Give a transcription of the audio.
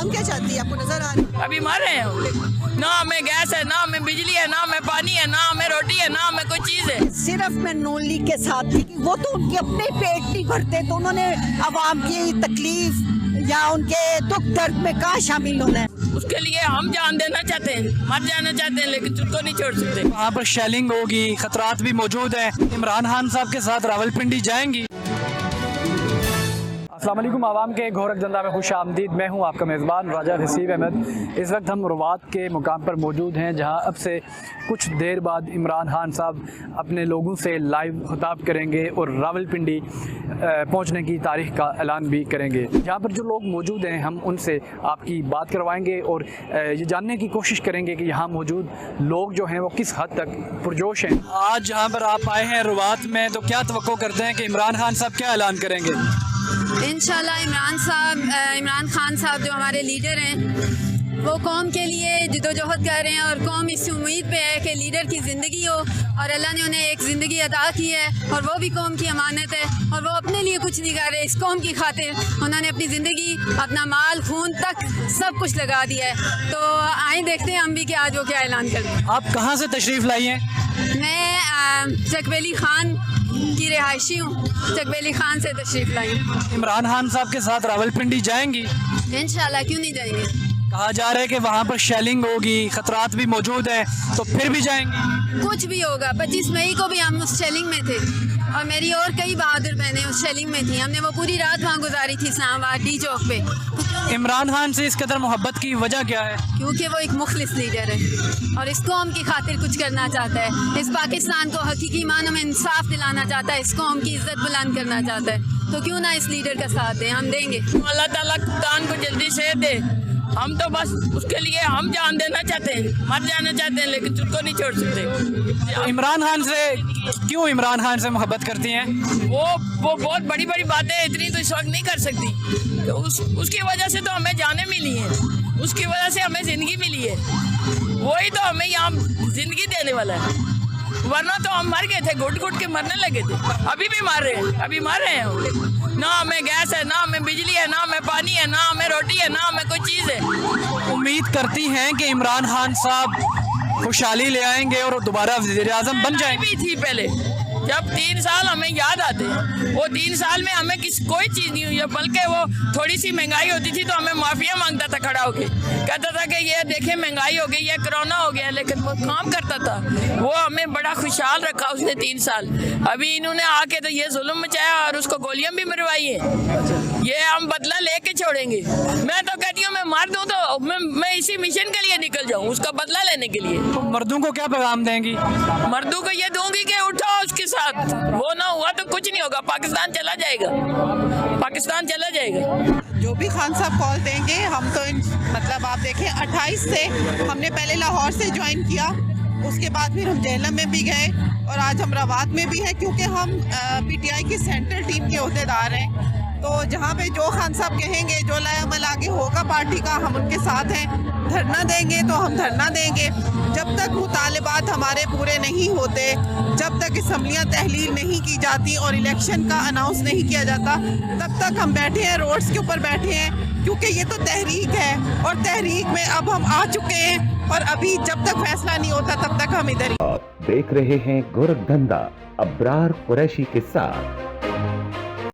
हम क्या चाहती है, आपको नजर आ रही है? अभी मर रहे हैं, ना हमें गैस है, ना हमें बिजली है, ना हमें पानी है, ना हमें रोटी है, ना हमें कोई चीज है। सिर्फ मैं नून लीग के साथ थी, वो तो उनके अपने पेट नहीं भरते, तो उन्होंने अवाम की तकलीफ या उनके दुख दर्द में कहाँ शामिल होना है। उसके लिए हम जान देना चाहते हैं, मर जाना चाहते हैं, लेकिन उसको नहीं छोड़ सकते। वहाँ पर शेलिंग होगी, खतरात भी मौजूद हैं। इमरान खान साहब के साथ रावलपिंडी जाएंगी। अस्सलाम वालेकुम, आवाम के घोरक धंधा में खुश आमदीद। मैं हूं आपका मेज़बान राजा हसीब अहमद। इस वक्त हम रवात के मुकाम पर मौजूद हैं, जहां अब से कुछ देर बाद इमरान खान साहब अपने लोगों से लाइव खिताब करेंगे और रावलपिंडी पहुंचने की तारीख का ऐलान भी करेंगे। जहां पर जो लोग मौजूद हैं हम उनसे आपकी बात करवाएंगे और ये जानने की कोशिश करेंगे कि यहाँ मौजूद लोग जो हैं वो किस हद तक पुरजोश हैं। आज जहाँ पर आप आए हैं रवात में, तो क्या तवक्को करते हैं कि इमरान खान साहब क्या ऐलान करेंगे? इंशाल्लाह इमरान खान साहब जो हमारे लीडर हैं वो कौम के लिए जिद्दोजहद कर रहे हैं और कौम इस उम्मीद पे है कि लीडर की ज़िंदगी हो, और अल्लाह ने उन्हें एक ज़िंदगी अता की है और वो भी कौम की अमानत है, और वो अपने लिए कुछ नहीं कर रहे, इस कौम की खातिर उन्होंने अपनी ज़िंदगी, अपना माल, खून तक सब कुछ लगा दिया है। तो आए देखते हैं हम भी कि आज वो क्या ऐलान करते हैं। आप कहाँ से तशरीफ़ लाई हैं? मैं चकबेली खान की रिहायशी हूँ, चकबेली खान से तशरीफ़ लाई हूँ। इमरान खान साहब के साथ रावलपिंडी जाएंगी? इंशाल्लाह, क्यों नहीं जाएंगे। कहा जा रहा है कि वहाँ पर शेलिंग होगी, खतरात भी मौजूद हैं, तो फिर भी जाएंगे? कुछ भी होगा। 25 मई को भी हम उस शेलिंग में थे और मेरी और कई बहादुर बहनें उस शेलिंग में थी। हमने वो पूरी रात वहाँ गुजारी थी इस्लामाबाद डी चौक पे। इमरान खान से इस कदर मोहब्बत की वजह क्या है? क्योंकि वो एक मुखलिस लीडर है और इस कौम की खातिर कुछ करना चाहता है, इस पाकिस्तान को हकीकी मानों में इंसाफ दिलाना चाहता है, इस कौम की इज्जत बुलंद करना चाहता है। तो क्यों ना इस लीडर का साथ दें, हम देंगे। अल्लाह ताला कप्तान को जल्दी से दे, हम तो बस उसके लिए हम जान देना चाहते हैं, मर जाना चाहते हैं, लेकिन उसको नहीं छोड़ सकते। तो इमरान खान से मोहब्बत करती हैं? वो बहुत बड़ी बड़ी बातें इतनी तो इस वक्त नहीं कर सकती। तो उसकी वजह से तो हमें जाने मिली है, उसकी वजह से हमें ज़िंदगी मिली है, वही तो हमें यहाँ ज़िंदगी देने वाला है, वरना तो हम मर गए थे, घुट घुट के मरने लगे थे। अभी भी मर रहे हैं, अभी मर रहे हैं। ना हमें गैस है, ना हमें बिजली है, ना हमें पानी है, ना हमें रोटी है, ना हमें कोई चीज़ है। उम्मीद करती हैं कि इमरान खान साहब खुशहाली ले आएंगे और दोबारा वज़ीर-ए-आज़म बन जाएंगे? भी थी पहले, जब 3 साल हमें याद आते हैं, वो 3 साल में हमें कोई चीज़ नहीं हुई है, बल्कि वो थोड़ी सी महंगाई होती थी तो हमें माफिया मांगता था खड़ा होके, कहता था कि ये देखें महंगाई हो गई, ये कोरोना हो गया, लेकिन वो काम करता था, वो हमें बड़ा खुशहाल रखा उसने 3 साल। अभी इन्होंने आके तो ये जुल्म मचाया और उसको गोलियां भी मरवाई है, ये हम बदला लेके छोड़ेंगे। मैं तो कहती हूँ मैं मार दूँ तो मैं इसी मिशन के लिए निकल जाऊँ, उसका बदला लेने के लिए। तो मर्दों को क्या पैगाम देंगी? मर्दों को ये दूंगी कि उठो उसके साथ, वो ना हुआ तो कुछ नहीं होगा, पाकिस्तान चला जाएगा, पाकिस्तान चला जाएगा। जो भी खान साहब कॉल देंगे हम तो मतलब आप देखें 28 से हमने पहले लाहौर से ज्वाइन किया, उसके बाद फिर हम जेहलम में भी गए और आज हम रवात में भी हैं, क्योंकि हम पीटीआई की सेंट्रल टीम के अहदेदार हैं। तो जहाँ पे जो खान साहब कहेंगे, जो लाएअमल आगे होगा पार्टी का, हम उनके साथ हैं। धरना देंगे तो हम धरना देंगे, जब तक मुतालिबात हमारे पूरे नहीं होते, जब तक असम्बलियाँ तहलील नहीं की जाती और इलेक्शन का अनाउंस नहीं किया जाता, तब तक हम बैठे हैं, रोड्स के ऊपर बैठे हैं, क्योंकि ये तो तहरीक है और तहरीक में अब हम आ चुके हैं और अभी जब तक फैसला नहीं होता तब तक हम इधर ही। देख रहे हैं गोरख धंधा अब्रार कुरैशी के साथ।